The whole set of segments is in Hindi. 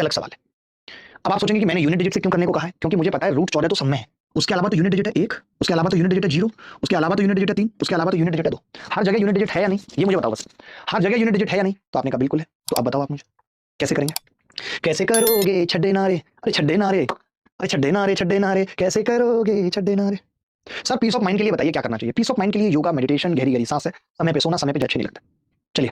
अलग सवाल है। अब आप सोचेंगे कि मैंने यूनिट डिजिट से क्यों करने को कहा है, क्योंकि मुझे पता है रूट 14 तो सब में है, उसके अलावा तो यूनिट डिजिट है 1, उसके अलावा तो यूनिट डिजिट है 0, उसके अलावा तो यूनिट डिजिट है 3, उसके अलावा तो यूनिट डिजिट है 2। हर जगह यूनिट डिजिट है या नहीं, ये मुझे बताओ बस। हर जगह यूनिट डिजिट है या नहीं? तो आपने कहा बिल्कुल है। तो अब बताओ आप मुझे कैसे करेंगे? कैसे करोगे छड्डे नारे, अरे छड्डे नारे, अरे छड्डे नारे, कैसे करोगे छड्डे नारे? सर पीस ऑफ माइंड के लिए बताइए क्या करना चाहिए? पीस ऑफ माइंड के लिए योगा, मेडिटेशन, गहरी गहरी सांस है, समय पे सोना, समय पे अच्छे नहीं लगता। चलिए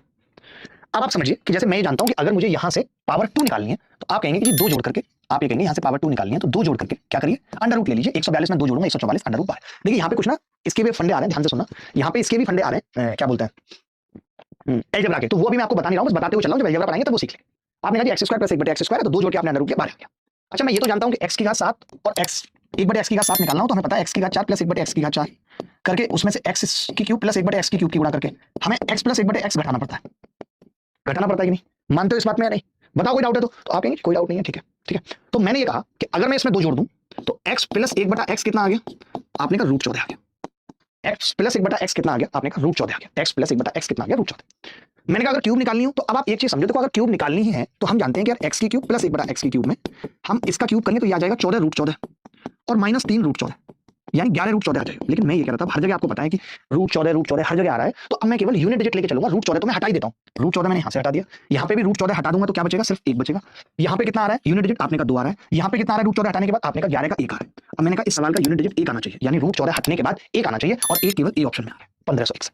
अब आप समझिए कि जैसे मैं ये जानता हूं कि अगर मुझे यहां से पावर 2 निकालनी है तो आप कहेंगे कि जी 2 जोड़ करके, आप ये कहेंगे यहां से पावर 2 निकालनी है तो 2 जोड़ करके क्या करिए, अंडर रूट ले लीजिए। 142 में 2 जोड़ूंगा 144 अंडर रूट बाहर। देखिए यहां पे कुछ ना इसके भी फंडे आ रहे हैं, ध्यान से सुनना। यहां पे इसके भी फंडे आ रहे हैं, क्या बोलते हैं, अलजेब्रा के। तो वो अभी मैं आपको बता नहीं रहा हूं, बस बताते हुए चल रहा हूं, जब अलजेब्रा पढ़ाएंगे तब वो सीख लेंगे। आपने कहा जी x² + 1/x² है तो 2 जोड़ के आपने अंडर रूट किया, बाहर आ गया। अच्छा मैं ये तो जानता हूं कि x की घात 7 और x 1/x की घात 7 निकालना हो तो हमें पता है x की घात 4 + 1/x की घात 4 करके उसमें से x की क्यूब + 1/x की क्यूब की गुणा करके हमें x + 1/x घटाना पड़ता है। घटाना पड़ता है कि नहीं? मानते हो इस बात में या नहीं? बताओ कोई डाउट है तो आप कहेंगे कोई डाउट नहीं है, ठीक है ठीक है। तो मैंने ये कहा कि अगर मैं इसमें 2 जोड़ दूं तो x + 1/x कितना आ गया? आपने कहा √14 आ गया। x + 1/x कितना आ गया? आपने कहा √14 आ गया। x + 1/x कितना आ गया? √14। मैंने कहा अगर क्यूब निकालनी हो तो अब आप एक चीज समझो, देखो अगर क्यूब निकालनी ही है तो हम जानते हैं कि यार x की क्यूब + 1/x की क्यूब में हम इसका क्यूब करेंगे तो ये आ जाएगा 14 √14 और -3 √14, यानी 11 √14 आ जाएगा। लेकिन मैं ये कह रहा था हर जगह आपको पता है कि √14 हर जगह आ रहा है, तो अब मैं केवल यूनिट डिजिट लेके चलूंगा। √14 तो मैं हटा ही देता हूं, √14 मैंने यहां से हटा दिया, यहां पे भी √14 हटा दूंगा तो क्या बचेगा? सिर्फ 1 बचेगा। यहां पे कितना आ रहा है यूनिट डिजिट? आपने कहा 2 आ रहा है। यहां पे कितना आ रहा है √14 हटाने के बाद? आपने कहा 11 का 1 आ रहा है। अब मैंने कहा इस सवाल का यूनिट डिजिट 1 आना चाहिए, यानी √14 हटने के बाद 1 आना चाहिए और 1 केवल ए ऑप्शन में आ रहा है, 1561।